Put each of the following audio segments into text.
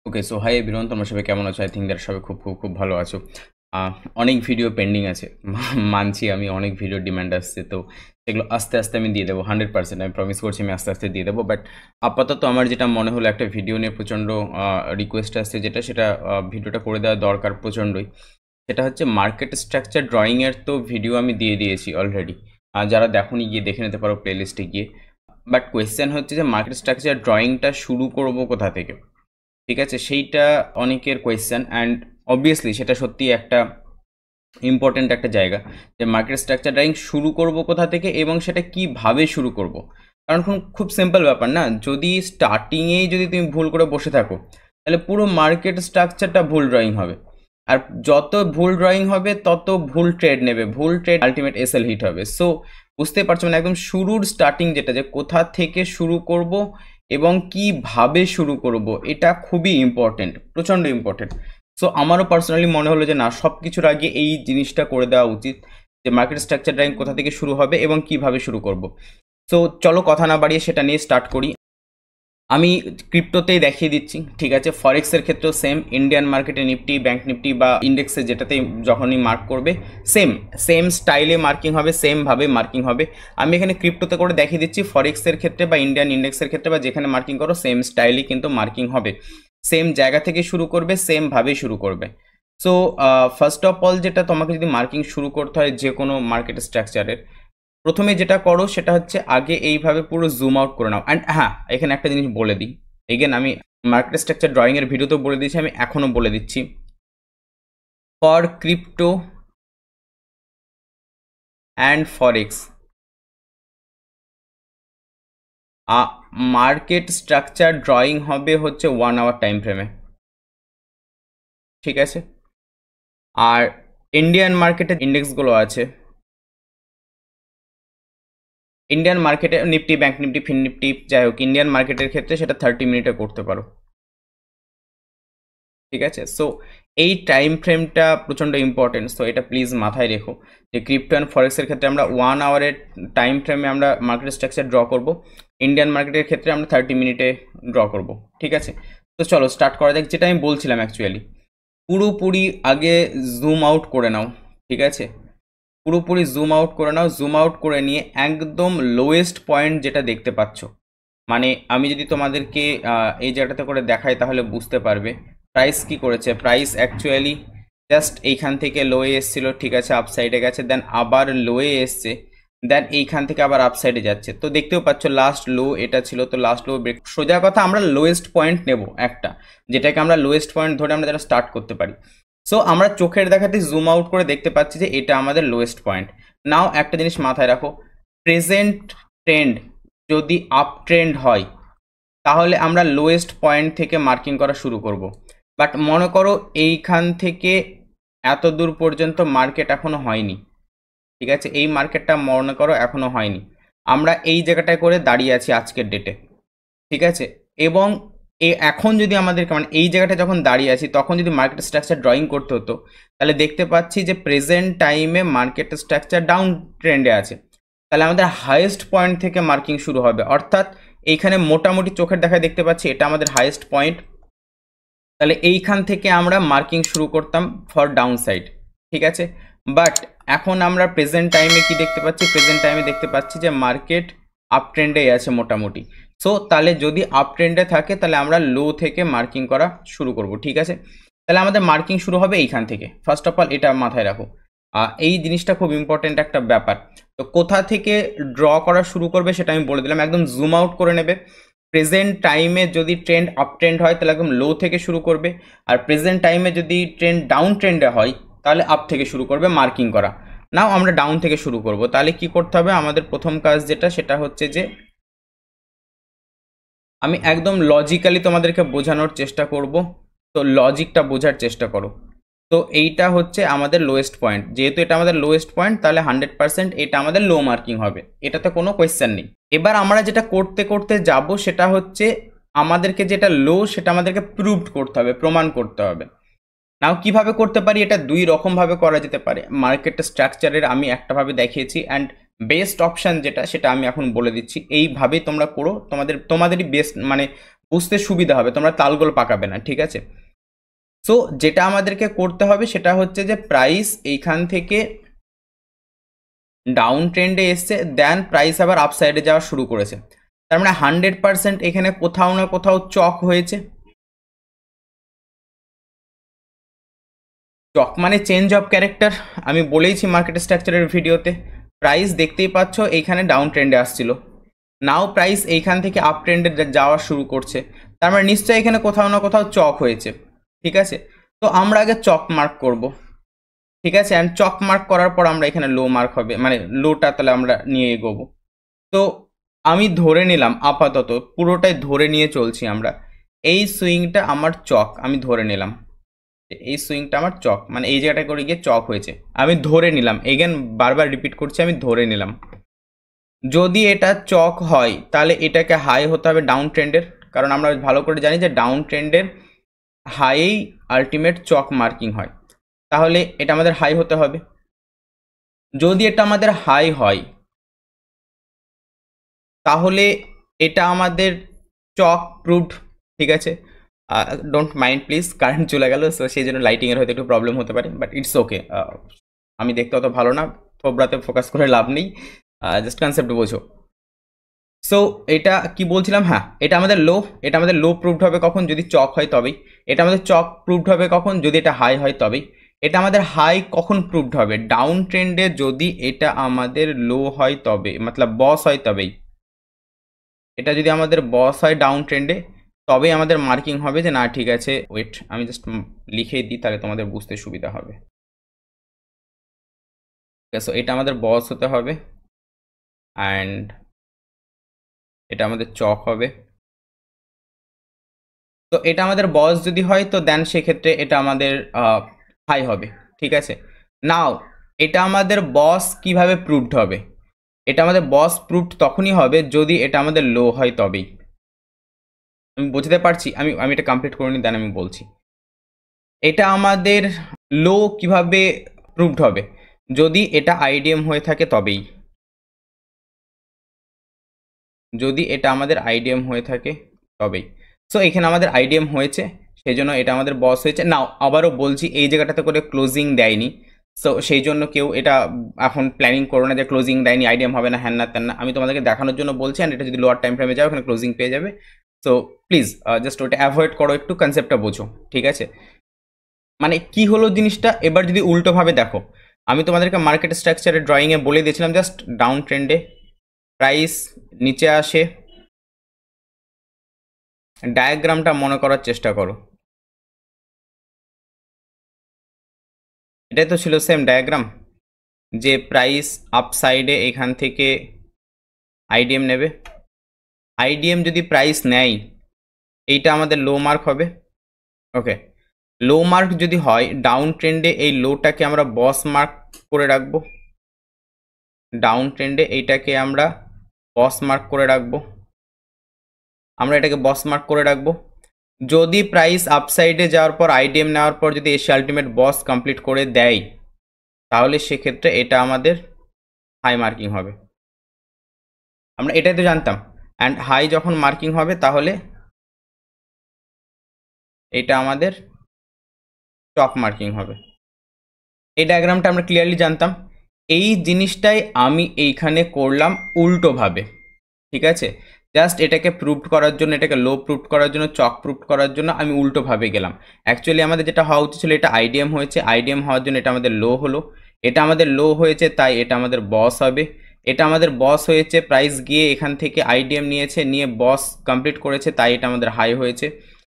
ওকে, so hi everyone, তোমরা সবাই কেমন আছো? আই থিঙ্ক দ্যাট সবাই খুব খুব খুব ভালো আছো। অনেক ভিডিও পেন্ডিং আছে। মানছি, আমি অনেক ভিডিও ডিমান্ড আসছে, তো এগুলো আস্তে আস্তে আমি দিয়ে দেবো 100%। আমি প্রমিস করছি আমি আস্তে আস্তে দিয়ে দেবো। বাট আপাতত আমার যেটা মনে হলো, একটা ভিডিও নিয়ে প্রচণ্ড রিকোয়েস্ট আসছে, সেটা ভিডিওটা করে দেওয়া দরকার প্রচণ্ডই। সেটা হচ্ছে মার্কেট স্ট্রাকচার ড্রয়িংয়ের। তো ভিডিও আমি দিয়ে দিয়েছি অলরেডি, যারা দেখোনি গিয়ে দেখে নিতে পারো প্লেলিস্টে গিয়ে। বাট কোয়েশ্চেন হচ্ছে যে মার্কেট স্ট্রাকচার ড্রয়িংটা শুরু করবো কোথা থেকে, ঠিক আছে? সেইটা অনেকের কোয়েশ্চেন, অ্যান্ড অবভিয়াসলি সেটা সত্যি একটা ইম্পর্ট্যান্ট একটা জায়গা, যে মার্কেট স্ট্রাকচার ড্রয়িং শুরু করব কোথা থেকে এবং সেটা কিভাবে শুরু করব। কারণ খুব সিম্পল ব্যাপার না, যদি স্টার্টিংয়েই যদি তুমি ভুল করে বসে থাকো, তাহলে পুরো মার্কেট স্ট্রাকচারটা ভুল ড্রয়িং হবে। আর যত ভুল ড্রয়িং হবে তত ভুল ট্রেড নেবে, ভুল ট্রেড আলটিমেট এসএল হিট হবে। সো বুঝতে পারছো না, একদম শুরুর স্টার্টিং যেটা, যে কোথা থেকে শুরু করব এবং কিভাবে শুরু করব, এটা খুবই ইম্পর্টেন্ট, প্রচণ্ড ইম্পর্টেন্ট। সো আমারও পার্সোনালি মনে হলো যে না, সব কিছুর আগে এই জিনিসটা করে দেওয়া উচিত, যে মার্কেট স্ট্রাকচার ড্রয়িং কোথা থেকে শুরু হবে এবং কিভাবে শুরু করব। সো চলো কথা না বাড়িয়ে সেটা নিয়ে স্টার্ট করি। আমি ক্রিপ্টোতেই দেখিয়ে দিচ্ছি, ঠিক আছে? ফরেক্সের ক্ষেত্রেও সেম, ইন্ডিয়ান মার্কেটে নিফটি, ব্যাংক নিফটি বা ইন্ডেক্সে যেটাতেই যখনই মার্ক করবে সেম সেম স্টাইলে মার্কিং হবে, সেমভাবে মার্কিং হবে। আমি এখানে ক্রিপ্টোতে করে দেখিয়ে দিচ্ছি, ফরেক্সের ক্ষেত্রে বা ইন্ডিয়ান ইন্ডেক্সের ক্ষেত্রে বা যেখানে মার্কিং করো সেম স্টাইলই কিন্তু মার্কিং হবে, সেম জায়গা থেকে শুরু করবে, সেমভাবেই শুরু করবে। সো ফার্স্ট অফ অল, যেটা তোমাকে যদি মার্কিং শুরু করতে হয় যে কোনো মার্কেট স্ট্রাকচারের, প্রথমে যেটা করো সেটা হচ্ছে আগে এইভাবে পুরো জুম আউট করে নাও। অ্যান্ড হ্যাঁ, এখানে একটা জিনিস বলে দিই, এগেন আমি মার্কেট স্ট্রাকচার ড্রয়িংয়ের ভিডিওতেও বলে দিয়েছি, আমি এখনও বলে দিচ্ছি, for crypto and forex market structure drawing হবে হচ্ছে 1 আওয়ার টাইম ফ্রেমে, ঠিক আছে? আর ইন্ডিয়ান মার্কেটে ইন্ডেক্সগুলো আছে, ইন্ডিয়ান মার্কেটে নিফটি, ব্যাংক নিফটি, ফিন নিফটি, যাই হোক, ইন্ডিয়ান মার্কেটের ক্ষেত্রে সেটা 30 মিনিটে করতে পারো, ঠিক আছে? সো এই টাইম ফ্রেমটা প্রচণ্ড ইম্পর্টেন্ট, সো এটা প্লিজ মাথায় রেখো, যে ক্রিপ্টো অ্যান্ড ফরেক্সের ক্ষেত্রে আমরা 1 আওয়ারের টাইম ফ্রেমে আমরা মার্কেট স্ট্রাকচার ড্র করব, ইন্ডিয়ান মার্কেটের ক্ষেত্রে আমরা 30 মিনিটে ড্র করব, ঠিক আছে? তো চলো স্টার্ট করা যাক। যেটা আমি বলছিলাম অ্যাকচুয়ালি, পুরোপুরি আগে জুম আউট করে নাও, ঠিক আছে? পুরোপুরি জুম আউট করে নাও, জুম আউট করে নিয়ে একদম লোয়েস্ট পয়েন্ট যেটা দেখতে পাচ্ছ, মানে আমি যদি তোমাদেরকে এই জায়গাটাতে করে দেখাই তাহলে বুঝতে পারবে প্রাইস কি করেছে। প্রাইস অ্যাকচুয়ালি জাস্ট এইখান থেকে লোয়ে এসছিল, ঠিক আছে, আপসাইডে গেছে, দেন আবার লোয়ে এসছে, দেন এইখান থেকে আবার আপসাইডে যাচ্ছে। তো দেখতেও পাচ্ছ লাস্ট লো এটা ছিল, তো লাস্ট লো ব্রেক। সোজা কথা, আমরা লোয়েস্ট পয়েন্ট নেব একটা, যেটাকে আমরা লোয়েস্ট পয়েন্ট ধরে আমরা যেটা স্টার্ট করতে পারি। সো আমরা চোখের দেখাতে জুম আউট করে দেখতে পাচ্ছি যে এটা আমাদের লোয়েস্ট পয়েন্ট। নাও একটা জিনিস মাথায় রাখো, প্রেজেন্ট ট্রেন্ড যদি আপ ট্রেন্ড হয় তাহলে আমরা লোয়েস্ট পয়েন্ট থেকে মার্কিং করা শুরু করব। বাট মনে করো এইখান থেকে এত দূর পর্যন্ত মার্কেট এখনো হয়নি, ঠিক আছে? এই মার্কেটটা মনে করো এখনো হয়নি, আমরা এই জায়গাটায় করে দাঁড়িয়ে আছি আজকের ডেটে, ঠিক আছে? এবং এখন যদি আমাদেরকে, মানে এই জায়গাটা যখন দাঁড়িয়ে আছি তখন যদি মার্কেট স্ট্রাকচার ড্রয়িং করতে হতো, তাহলে দেখতে পাচ্ছি যে প্রেজেন্ট টাইমে মার্কেট স্ট্রাকচার ডাউন ট্রেন্ডে আছে, তাহলে আমাদের হাইয়েস্ট পয়েন্ট থেকে মার্কিং শুরু হবে। অর্থাৎ এইখানে মোটামুটি চোখের দেখায় দেখতে পাচ্ছি এটা আমাদের হাইয়েস্ট পয়েন্ট, তাহলে এইখান থেকে আমরা মার্কিং শুরু করতাম ফর ডাউন সাইড, ঠিক আছে? বাট এখন আমরা প্রেজেন্ট টাইমে কি দেখতে পাচ্ছি? প্রেজেন্ট টাইমে দেখতে পাচ্ছি যে মার্কেট আপ ট্রেন্ডেই আছে মোটামুটি। সো তাহলে যদি আপ ট্রেন্ডে থাকে তাহলে আমরা লো থেকে মার্কিং করা শুরু করব, ঠিক আছে? তাহলে আমাদের মার্কিং শুরু হবে এইখান থেকে। ফার্স্ট অফ অল এটা মাথায় রাখো, এই জিনিসটা খুব ইম্পর্টেন্ট একটা ব্যাপার। তো কোথা থেকে ড্র করা শুরু করবে সেটা আমি বলে দিলাম, একদম জুম আউট করে নেবে। প্রেজেন্ট টাইমে যদি ট্রেন্ড আপ ট্রেন্ড হয় তাহলে একদম লো থেকে শুরু করবে, আর প্রেজেন্ট টাইমে যদি ট্রেন্ড ডাউন ট্রেন্ডে হয় তাহলে আপ থেকে শুরু করবে মার্কিং করা। নাও আমরা ডাউন থেকে শুরু করব, তাহলে কি করতে হবে? আমাদের প্রথম কাজ যেটা, সেটা হচ্ছে যে আমি একদম লজিক্যালি তোমাদেরকে বোঝানোর চেষ্টা করব, তো লজিকটা বোঝার চেষ্টা করো। তো এইটা হচ্ছে আমাদের লোয়েস্ট পয়েন্ট, যেহেতু এটা আমাদের লোয়েস্ট পয়েন্ট তাহলে 100% এটা আমাদের লো মার্কিং হবে, এটাতে কোনো কোয়েশ্চেন নেই। এবার আমরা যেটা করতে করতে যাব সেটা হচ্ছে আমাদেরকে যেটা লো সেটা আমাদেরকে প্রুভড করতে হবে, প্রমাণ করতে হবে। নাও কিভাবে করতে পারি? এটা দুই রকমভাবে করা যেতে পারে। মার্কেট স্ট্রাকচারের আমি একটাভাবে দেখিয়েছি, অ্যান্ড বেস্ট অপশান যেটা সেটা আমি এখন বলে দিচ্ছি। এইভাবেই তোমরা করো, তোমাদেরই বেস্ট, মানে বুঝতে সুবিধা হবে, তোমরা তালগোল পাকাবে না, ঠিক আছে। সো যেটা আমাদেরকে করতে হবে সেটা হচ্ছে যে প্রাইস এইখান থেকে ডাউন ট্রেন্ডে এসছে, দেন প্রাইস আবার আপসাইডে যাওয়া শুরু করেছে। তার মানে 100% এখানে কোথাও না কোথাও চক হয়েছে। চক মানে চেঞ্জ অফ ক্যারেক্টার, আমি বলেইছি মার্কেট স্ট্রাকচারের ভিডিওতে। প্রাইস দেখতেই পাচ্ছ এইখানে ডাউন ট্রেন্ডে আসছিল, নাও প্রাইস এইখান থেকে আপ ট্রেন্ডে যাওয়া শুরু করছে। তার মানে নিশ্চয়ই এখানে কোথাও না কোথাও চক হয়েছে, ঠিক আছে। তো আমরা আগে চক মার্ক করব, ঠিক আছে। অ্যান্ড চক মার্ক করার পর আমরা এখানে লো মার্ক হবে, মানে লোটা তাহলে আমরা নিয়ে এগোবো। তো আমি ধরে নিলাম, আপাতত পুরোটাই ধরে নিয়ে চলছি আমরা, এই সুইংটা আমার চক, আমি ধরে নিলাম এই সুইংটা আমার চক, মানে এই জায়গাটা করে গিয়ে চক হয়েছে, আমি ধরে নিলাম। এগেন বারবার রিপিট করছি, আমি ধরে নিলাম। যদি এটা চক হয় তাহলে এটাকে হাই হতে হবে ডাউন ট্রেন্ডের, কারণ আমরা ভালো করে জানি যে ডাউন ট্রেন্ডের হাইয়েই আলটিমেট চক মার্কিং হয়। তাহলে এটা আমাদের হাই হতে হবে। যদি এটা আমাদের হাই হয় তাহলে এটা আমাদের চক প্রুভড, ঠিক আছে। ডোন্ট মাইন্ড প্লিজ, কারেন্ট চলে গেল, সো সেই জন্য লাইটিংয়ের হয়তো একটু প্রবলেম হতে পারে, বাট ইটস ওকে। আমি দেখতে অত ভালো না, থোবরাতে ফোকাস করে লাভ নেই, জাস্ট কনসেপ্ট বোঝো। সো এটা কি বলছিলাম, হ্যাঁ এটা আমাদের লো, এটা আমাদের লো প্রুভড হবে কখন, যদি চক হয় তবেই। এটা আমাদের চক প্রুভড হবে কখন, যদি এটা হাই হয় তবেই। এটা আমাদের হাই কখন প্রুভড হবে, ডাউন ট্রেন্ডে যদি এটা আমাদের লো হয় তবে, মতলব বস হয় তবেই। এটা যদি আমাদের বস হয় ডাউন ট্রেন্ডে তবেই আমাদের মার্কিং হবে যে না ঠিক আছে। ওয়েট, আমি জাস্ট লিখে দিই তাহলে তোমাদের বুঝতে সুবিধা হবে। সো এটা আমাদের বস হতে হবে, অ্যান্ড এটা আমাদের চক হবে। তো এটা আমাদের বস যদি হয় তো দেন সেক্ষেত্রে এটা আমাদের হাই হবে, ঠিক আছে। নাও এটা আমাদের বস কিভাবে প্রুভড হবে, এটা আমাদের বস প্রুভড তখনই হবে যদি এটা আমাদের লো হয় তবেই। আমি বুঝতে পারছি, আমি আমি এটা কমপ্লিট করে নিই দেন আমি বলছি। এটা আমাদের লো কিভাবে প্রুভড হবে, যদি এটা আইডিএম হয়ে থাকে তবেই, যদি এটা আমাদের আইডিএম হয়ে থাকে তবেই। সো এখানে আমাদের আইডিএম হয়েছে, সেই জন্য এটা আমাদের বস হয়েছে। নাও আবারও বলছি, এই জায়গাটাতে করে ক্লোজিং দেয়নি, সো সেই জন্য কেউ এটা এখন প্ল্যানিং করো না যে ক্লোজিং দেয়নি আইডিএম হবে না, হ্যান না ত্যান না। আমি তোমাদেরকে দেখানোর জন্য বলছি, অ্যান্ড এটা যদি লোয়ার টাইম ফ্রেমে যাও ওখানে ক্লোজিং পেয়ে যাবে। সো প্লিজ জাস্ট ওটা অ্যাভয়েড করো, একটু কনসেপ্টটা বোঝো, ঠিক আছে। মানে কি হলো জিনিসটা, এবার যদি উল্টোভাবে দেখো, আমি তোমাদেরকে মার্কেট স্ট্রাকচারের ড্রয়িংয়ে বলে দিয়েছিলাম জাস্ট ডাউন ট্রেন্ডে প্রাইস নিচে আসে, ডায়াগ্রামটা মনে করার চেষ্টা করো। এটাই তো ছিল সেম ডায়াগ্রাম, যে প্রাইস আপসাইডে এখান থেকে আইডিএম নেবে, আইডিএম যদি প্রাইস নেয় এইটা আমাদের লো মার্ক হবে। ওকে, লো মার্ক যদি হয় ডাউন ট্রেন্ডে এই লোটাকে আমরা বস মার্ক করে রাখবো, ডাউন ট্রেন্ডে এইটাকে আমরা বস মার্ক করে রাখবো, আমরা এটাকে বস মার্ক করে রাখবো। যদি প্রাইস আপসাইডে যাওয়ার পর আইডিএম নেওয়ার পর যদি এসে আলটিমেট বস কমপ্লিট করে দেয় তাহলে সেক্ষেত্রে এটা আমাদের হাই মার্কিং হবে, আমরা এটাই তো জানতাম। অ্যান্ড হাই যখন মার্কিং হবে তাহলে এটা আমাদের টপ মার্কিং হবে। এই ডায়াগ্রামটা আমরা ক্লিয়ারলি জানতাম, এই জিনিসটাই আমি এইখানে করলাম উল্টোভাবে, ঠিক আছে। জাস্ট এটাকে প্রুভড করার জন্য, এটাকে লো প্রুভড করার জন্য, চক প্রুভড করার জন্য আমি উল্টোভাবে গেলাম। অ্যাকচুয়ালি আমাদের যেটা হওয়া উচিত ছিল, এটা আইডিএম হয়েছে, আইডিএম হওয়ার জন্য এটা আমাদের লো হলো, এটা আমাদের লো হয়েছে তাই এটা আমাদের বস হবে। এটা আমাদের বস হয়েছে, প্রাইস গিয়ে এখান থেকে আইডিএম নিয়েছে, নিয়ে বস কমপ্লিট করেছে তাই এটা আমাদের হাই হয়েছে।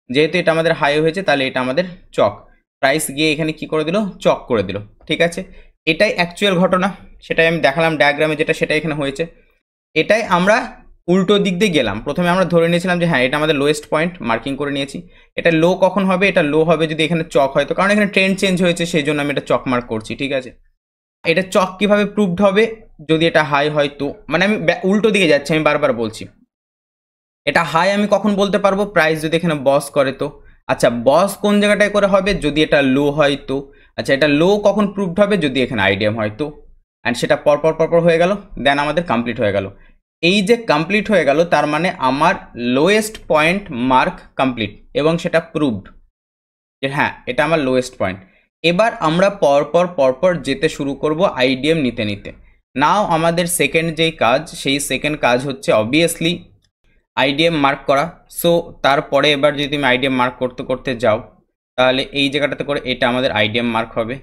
যেহেতু এটা আমাদের হাই হয়েছে তাহলে এটা আমাদের চক, প্রাইস গিয়ে এখানে কি করে দিল, চক করে দিল, ঠিক আছে। এটাই অ্যাকচুয়াল ঘটনা, সেটাই আমি দেখালাম ডায়াগ্রামে, যেটা সেটাই এখানে হয়েছে। এটাই আমরা উল্টো দিক দিয়ে গেলাম, প্রথমে আমরা ধরে নিয়েছিলাম যে হ্যাঁ এটা আমাদের লোয়েস্ট পয়েন্ট মার্কিং করে নিয়েছি। এটা লো কখন হবে, এটা লো হবে যদি এখানে চক হয়, তো কারণ এখানে ট্রেন্ড চেঞ্জ হয়েছে সেই জন্য আমি এটা চক মার্ক করছি, ঠিক আছে। এটা চক কিভাবে প্রুভড হবে, যদি এটা হাই হয় তো, মানে আমি উল্টো দিকে যাচ্ছি, আমি বারবার বলছি। এটা হাই আমি কখন বলতে পারবো, প্রাইস যদি এখানে বস করে তো। আচ্ছা বস কোন জায়গাটায় করে হবে, যদি এটা লো হয় তো। আচ্ছা এটা লো কখন প্রুভড হবে, যদি এখানে আইডিএম হয় তো। অ্যান্ড সেটা পরপর পরপর হয়ে গেল, দেন আমাদের কমপ্লিট হয়ে গেল। এই যে কমপ্লিট হয়ে গেল, তার মানে আমার লোয়েস্ট পয়েন্ট মার্ক কমপ্লিট, এবং সেটা প্রুভড যে হ্যাঁ এটা আমার লোয়েস্ট পয়েন্ট। এবার আমরা পরপর যেতে শুরু করব আইডিএম নিতে নিতে। নাও আমাদের সেকেন্ড যেই কাজ, সেই সেকেন্ড কাজ হচ্ছে অবভিয়াসলি আইডিএম মার্ক করা। সো তারপরে এবার যদি তুমি আইডিএম মার্ক করতে করতে যাও, তাহলে এই জায়গাটাতে করে এটা আমাদের আইডিএম মার্ক হবে।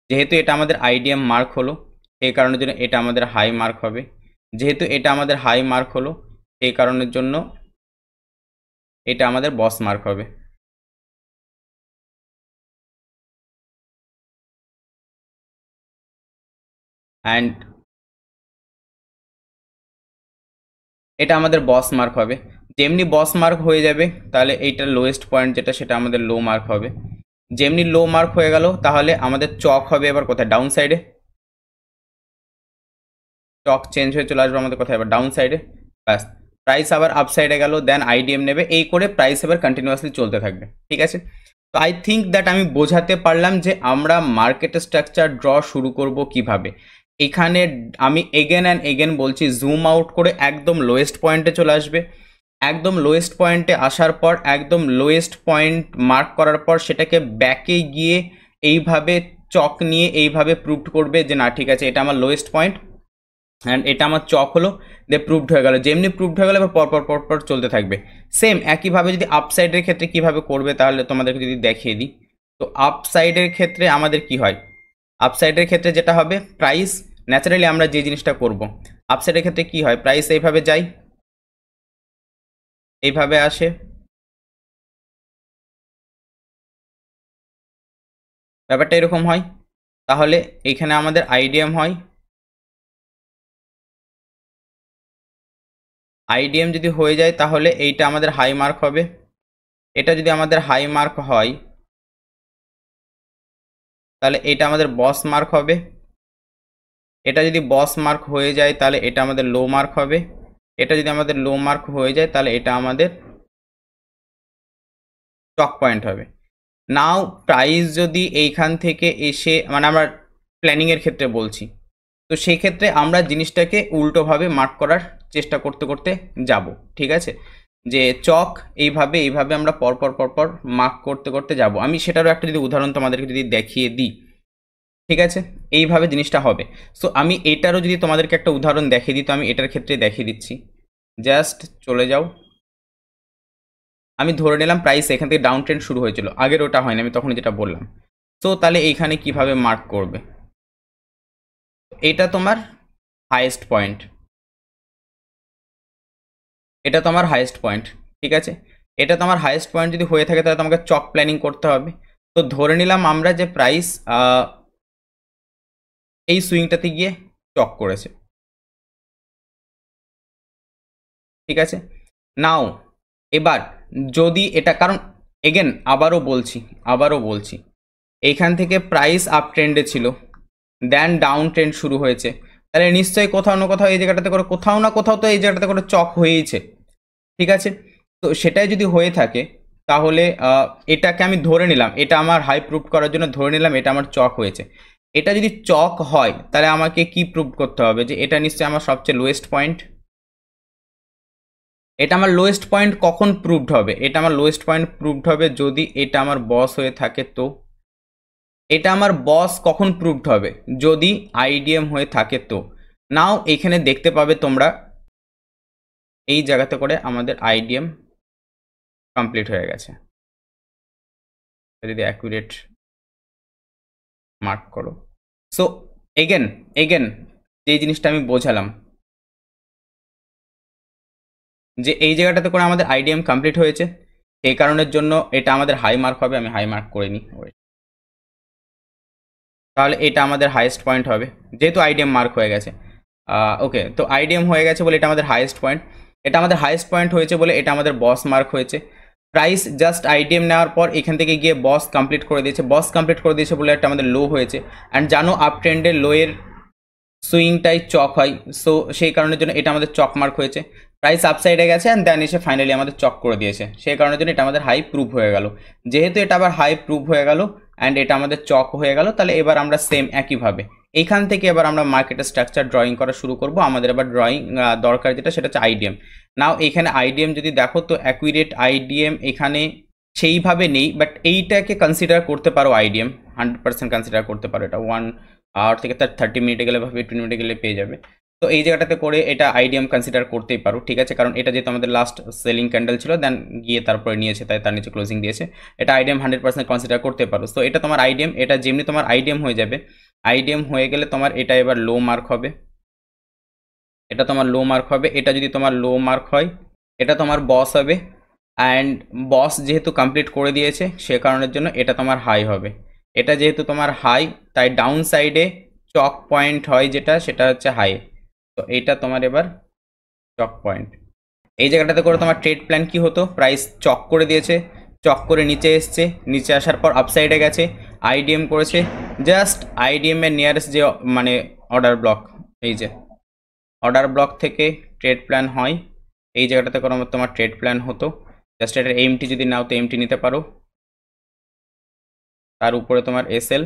যেহেতু এটা আমাদের আইডিএম মার্ক হলো, এই কারণের জন্য এটা আমাদের হাই মার্ক হবে। যেহেতু এটা আমাদের হাই মার্ক হলো, এই কারণের জন্য এটা আমাদের বস মার্ক হবে। অ্যান্ড এটা আমাদের বস মার্ক হবে। যেমনি বস মার্ক হয়ে যাবে, তাহলে এইটার লোয়েস্ট পয়েন্ট যেটা, সেটা আমাদের লো মার্ক হবে। যেমনি লো মার্ক হয়ে গেল, তাহলে আমাদের চক হবে এবার কোথায়, ডাউন সাইডে। চক চেঞ্জ হয়ে চলে আসবে আমাদের কোথায়, এবার ডাউন সাইডে। ব্যাস, প্রাইস আবার আপ সাইডে গেল, দেন আইডিএম নেবে, এই করে প্রাইস এবার কন্টিনিউয়াসলি চলতে থাকবে। ঠিক আছে, তো আই থিঙ্ক দ্যাট আমি বোঝাতে পারলাম যে আমরা মার্কেট স্ট্রাকচার ড্র শুরু করব কিভাবে। এখানে আমি এগেন অ্যান্ড এগেন বলছি, জুম আউট করে একদম লোয়েস্ট পয়েন্টে চলে আসবে। একদম লোয়েস্ট পয়েন্টে আসার পর, একদম লোয়েস্ট পয়েন্ট মার্ক করার পর, সেটাকে ব্যাকে গিয়ে এইভাবে চক নিয়ে এইভাবে প্রুভ করবে যে না ঠিক আছে এটা আমার লোয়েস্ট পয়েন্ট অ্যান্ড এটা আমার চক হলো, দিয়ে প্রুভড হয়ে গেল। যেমনি প্রুভড হয়ে গেল, এবার পরপর চলতে থাকবে। সেম একইভাবে যদি আপসাইডের ক্ষেত্রে কিভাবে করবে, তাহলে তোমাদেরকে যদি দেখিয়ে দিই। তো আপসাইডের ক্ষেত্রে আমাদের কি হয়, আপসাইডের ক্ষেত্রে যেটা হবে, প্রাইস ন্যাচারালি আমরা যে জিনিসটা করব, আপসাইডের ক্ষেত্রে কি হয়, প্রাইস এইভাবে যায়, এইভাবে আসে, ব্যাপারটা এরকম হয়। তাহলে এইখানে আমাদের আইডিএম হয়, আইডিএম যদি হয়ে যায় তাহলে এইটা আমাদের হাই মার্ক হবে। এটা যদি আমাদের হাই মার্ক হয়, তাহলে এটা আমাদের বস মার্ক হবে। এটা যদি বস মার্ক হয়ে যায়, তাহলে এটা আমাদের লো মার্ক হবে। এটা যদি আমাদের লো মার্ক হয়ে যায়, তাহলে এটা আমাদের স্টক পয়েন্ট হবে। নাও প্রাইস যদি এইখান থেকে এসে, মানে আমরা প্ল্যানিংয়ের ক্ষেত্রে বলছি, তো সেই ক্ষেত্রে আমরা জিনিসটাকে উল্টোভাবে মার্ক করার চেষ্টা করতে করতে যাব। ঠিক আছে, যে চক এইভাবে এইভাবে আমরা পরপর মার্ক করতে করতে যাব। আমি সেটারও একটা যদি উদাহরণ তোমাদেরকে যদি দেখিয়ে দিই, ঠিক আছে, এইভাবে জিনিসটা হবে। সো আমি এটারও যদি তোমাদেরকে একটা উদাহরণ দেখিয়ে দিই, তো আমি এটার ক্ষেত্রে দেখিয়ে দিচ্ছি। জাস্ট চলে যাও, আমি ধরে নিলাম প্রাইস এখান থেকে ডাউন ট্রেন্ড শুরু হয়েছিল, আগের ওটা হয়নি, আমি তখন যেটা বললাম। তো তাহলে এইখানে কিভাবে মার্ক করবে, এটা তোমার হাইয়েস্ট পয়েন্ট, এটা তোমার হাইয়েস্ট পয়েন্ট। ঠিক আছে, এটা তোমার হাইয়েস্ট পয়েন্ট যদি হয়ে থাকে, তাহলে তোমাকে চক প্ল্যানিং করতে হবে। তো ধরে নিলাম আমরা যে প্রাইস এই সুইংটাতে গিয়ে চক করেছে। ঠিক আছে, নাও এবার যদি এটা, কারণ এগেন আবারও বলছি এইখান থেকে প্রাইস আপ ট্রেন্ডে ছিল, দেন ডাউন ট্রেন্ড শুরু হয়েছে, তাহলে নিশ্চয়ই কোথাও না কোথাও এই জায়গাটাতে করে, কোথাও না কোথাও তো এই জায়গাটাতে করে চক হয়েইছে। ঠিক আছে, তো সেটাই যদি হয়ে থাকে, তাহলে এটাকে আমি ধরে নিলাম, এটা আমার হাই প্রুভ করার জন্য ধরে নিলাম এটা আমার চক হয়েছে। এটা যদি চক হয়, তাহলে আমাকে কি প্রুভ করতে হবে, যে এটা নিশ্চয়ই আমার সবচেয়ে লোয়েস্ট পয়েন্ট। এটা আমার লোয়েস্ট পয়েন্ট কখন প্রুভড হবে, এটা আমার লোয়েস্ট পয়েন্ট প্রুভড হবে যদি এটা আমার বস হয়ে থাকে। তো এটা আমার বস কখন প্রুভড হবে, যদি আইডিএম হয়ে থাকে। তো নাও এখানে দেখতে পাবে তোমরা, এই জায়গাতে করে আমাদের আইডিএম কমপ্লিট হয়ে গেছে। যদি অ্যাকুরেট মার্ক করো, সো এগেন যে জিনিসটা আমি বোঝালাম, যে এই জায়গাটাতে করে আমাদের আইডিএম কমপ্লিট হয়েছে, এই কারণের জন্য এটা আমাদের হাই মার্ক হবে। আমি হাই মার্ক করে নিই, তাহলে এটা আমাদের হাইয়েস্ট পয়েন্ট হবে, যেহেতু আইডিএম মার্ক হয়ে গেছে। ওকে, তো আইডিএম হয়ে গেছে বলে এটা আমাদের হাইয়েস্ট পয়েন্ট, এটা আমাদের হাইয়েস্ট পয়েন্ট হয়েছে বলে এটা আমাদের বস মার্ক হয়েছে। প্রাইস জাস্ট আইডিএম নেওয়ার পর এখান থেকে গিয়ে বস কমপ্লিট করে দিয়েছে, বলে একটা আমাদের লো হয়েছে। অ্যান্ড জানো আপ ট্রেন্ডের লোয়ের সুইংটাই চক হয়, সো সেই কারণের জন্য এটা আমাদের চক মার্ক হয়েছে। প্রাইস আপসাইডে গেছে অ্যান্ড দেন এসে ফাইনালি আমাদের চক করে দিয়েছে, সেই কারণের জন্য এটা আমাদের হাই প্রুভ হয়ে গেল। যেহেতু এটা আবার হাই প্রুভ হয়ে গেল অ্যান্ড এটা আমাদের চক হয়ে গেল, তাহলে এবার আমরা সেম একইভাবে এইখান থেকে এবার আমরা মার্কেটের স্ট্রাকচার ড্রয়িং করা শুরু করব। আমাদের এবার ড্রয়িং দরকার যেটা সেটা হচ্ছে আইডিএম। নাও এখানে আইডিএম যদি দেখো তো অ্যাকুরেট আইডিএম এখানে সেইভাবে নেই, বাট এইটাকে কনসিডার করতে পারো আইডিএম, 100% কনসিডার করতে পারো। এটা 1 আওয়ার থেকে তার 30 মিনিটে গেলে বা 15 মিনিটে গেলে পেয়ে যাবে। তো এই জায়গাটাতে করে এটা আইডিএম কনসিডার করতেই পারো, ঠিক আছে, কারণ এটা যেহেতু আমাদের লাস্ট সেলিং ক্যান্ডেল ছিল, দেন গিয়ে তারপরে নিয়েছে, তাই তার নিচে ক্লোজিং দিয়েছে। এটা আইডিএম 100% কনসিডার করতে পারো। সো এটা তোমার আইডিএম, এটা যেমনি তোমার আইডিএম হয়ে যাবে, আইডিএম হয়ে গেলে তোমার এটা এবার লো মার্ক হবে, এটা তোমার লো মার্ক হবে। এটা যদি তোমার লো মার্ক হয়, এটা তোমার বস হবে। অ্যান্ড বস যেহেতু কমপ্লিট করে দিয়েছে সে কারণের জন্য এটা তোমার হাই হবে। এটা যেহেতু তোমার হাই, তাই ডাউন সাইডে চক পয়েন্ট হয় যেটা, সেটা হচ্ছে হাই। তো এইটা তোমার এবার চক পয়েন্ট। এই জায়গাটাতে করে তোমার ট্রেড প্ল্যান কি হতো, প্রাইস চক করে দিয়েছে, চক করে নিচে এসছে, নিচে আসার পর আপসাইডে গেছে, আইডিএম করেছে, জাস্ট আইডিএম এর নিয়ারেস্ট যে মানে অর্ডার ব্লক, এই যে অর্ডার ব্লক থেকে ট্রেড প্ল্যান হয়। এই জায়গাটাতে করে তোমার ট্রেড প্ল্যান হতো। জাস্ট এটার এমটি যদি নাও তো এমটি নিতে পারো, তার উপরে তোমার এসএল।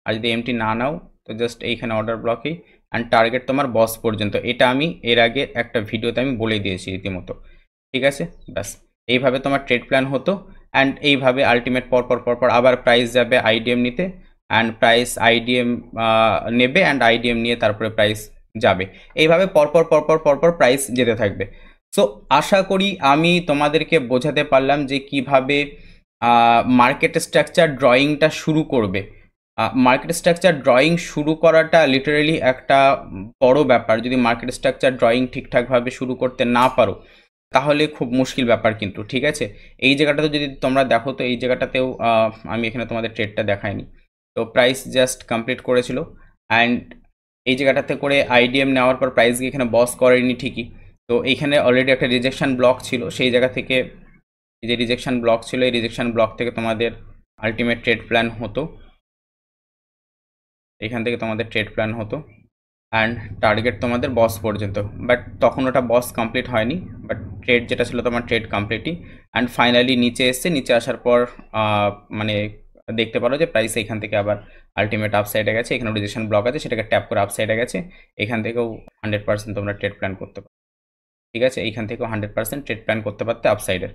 আর যদি এমটি না নাও তো জাস্ট এইখানে অর্ডার ব্লকেই, অ্যান্ড টার্গেট তোমার বস পর্যন্ত। এটা আমি এর আগে একটা ভিডিওতে আমি বলে দিয়েছি রীতিমতো, ঠিক আছে। ব্যাস এইভাবে তোমার ট্রেড প্ল্যান হতো। অ্যান্ড এইভাবে আলটিমেট পরপর আবার প্রাইস যাবে আইডিএম নিতে, অ্যান্ড প্রাইস আইডিএম নেবে, অ্যান্ড আইডিএম নিয়ে তারপরে প্রাইস যাবে। এইভাবে পরপর প্রাইস যেতে থাকবে। সো আশা করি আমি তোমাদেরকে বোঝাতে পারলাম যে কিভাবে মার্কেট স্ট্রাকচার ড্রয়িংটা শুরু করবে। মার্কেট স্ট্রাকচার ড্রয়িং শুরু করাটা লিটারেলি একটা বড় ব্যাপার। যদি মার্কেট স্ট্রাকচার ড্রয়িং ঠিকঠাকভাবে শুরু করতে না পারো তাহলে খুব মুশকিল ব্যাপার কিন্তু, ঠিক আছে। এই জায়গাটাতে যদি তোমরা দেখো তো এই জায়গাটাতেও আমি এখানে তোমাদের ট্রেডটা দেখাইনি। তো প্রাইস জাস্ট কমপ্লিট করেছিল, অ্যান্ড এই জায়গাটাতে করে আইডিএম নেওয়ার পর প্রাইস গিয়ে এখানে বস করেনি ঠিকই। তো এইখানে অলরেডি একটা রিজেকশন ব্লক ছিল, সেই জায়গা থেকে এই যে রিজেকশন ব্লক ছিল, এই রিজেকশন ব্লক থেকে তোমাদের আলটিমেট ট্রেড প্ল্যান হতো, এখান থেকে তোমাদের ট্রেড প্ল্যান হতো, অ্যান্ড টার্গেট তোমাদের বস পর্যন্ত। বাট তখন ওটা বস কমপ্লিট হয়নি, বাট ট্রেড যেটা ছিল তোমার ট্রেড কমপ্লিটই। অ্যান্ড ফাইনালি নিচে এসছে, নিচে আসার পর মানে দেখতে পারো যে প্রাইস এখান থেকে আবার আলটিমেট আপসাইডে গেছে, এখানে রিজেকশন ব্লক আছে সেটাকে ট্যাপ করে আপসাইডে গেছে। এখান থেকেও 100% তোমরা ট্রেড প্ল্যান করতে পারো, ঠিক আছে। এইখান থেকেও 100% ট্রেড প্ল্যান করতে পারতে আপসাইডের।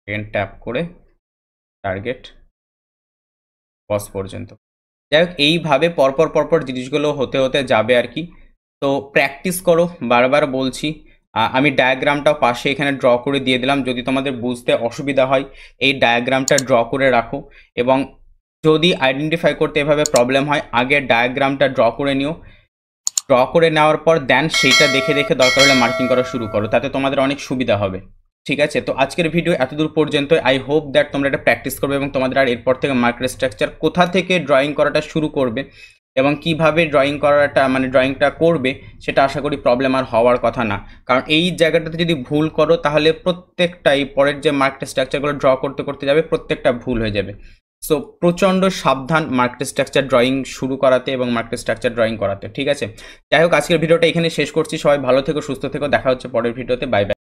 এখানে ট্যাপ করে টার্গেট বস পর্যন্ত। যাই হোক, এইভাবে পরপর জিনিসগুলো হতে হতে যাবে আর কি। তো প্র্যাকটিস করো, বারবার বলছি। আমি ডায়াগ্রামটাও পাশে এখানে ড্র করে দিয়ে দিলাম, যদি তোমাদের বুঝতে অসুবিধা হয় এই ডায়াগ্রামটা ড্র করে রাখো। এবং যদি আইডেন্টিফাই করতে এভাবে প্রবলেম হয়, আগে ডায়াগ্রামটা ড্র করে নিও, ড্র করে নেওয়ার পর দেন সেইটা দেখে দরকার হলে মার্কিং করা শুরু করো, তাতে তোমাদের অনেক সুবিধা হবে, ঠিক আছে। তো আজকের ভিডিও এতদূর পর্যন্ত। আই হোপ দ্যাট তোমরা এটা প্র্যাকটিস করবে এবং তোমাদের আর এরপর থেকে মার্কেট স্ট্রাকচার কোথা থেকে ড্রয়িং করাটা শুরু করবে এবং কিভাবে ড্রয়িং করাটা মানে ড্রয়িংটা করবে সেটা আশা করি প্রবলেম আর হওয়ার কথা না। কারণ এই জায়গাটাতে যদি ভুল করো তাহলে প্রত্যেকটাই পরের যে মার্কেট স্ট্রাকচারগুলো ড্র করতে যাবে প্রত্যেকটা ভুল হয়ে যাবে। সো প্রচণ্ড সাবধান মার্কেট স্ট্রাকচার ড্রয়িং শুরু করাতে এবং মার্কেট স্ট্রাকচার ড্রয়িং করাতে, ঠিক আছে। যাই হোক, আজকের ভিডিওটা এখানে শেষ করছি। সবাই ভালো থেকো, সুস্থ থেকো, দেখা হচ্ছে পরের ভিডিওতে। Bye bye.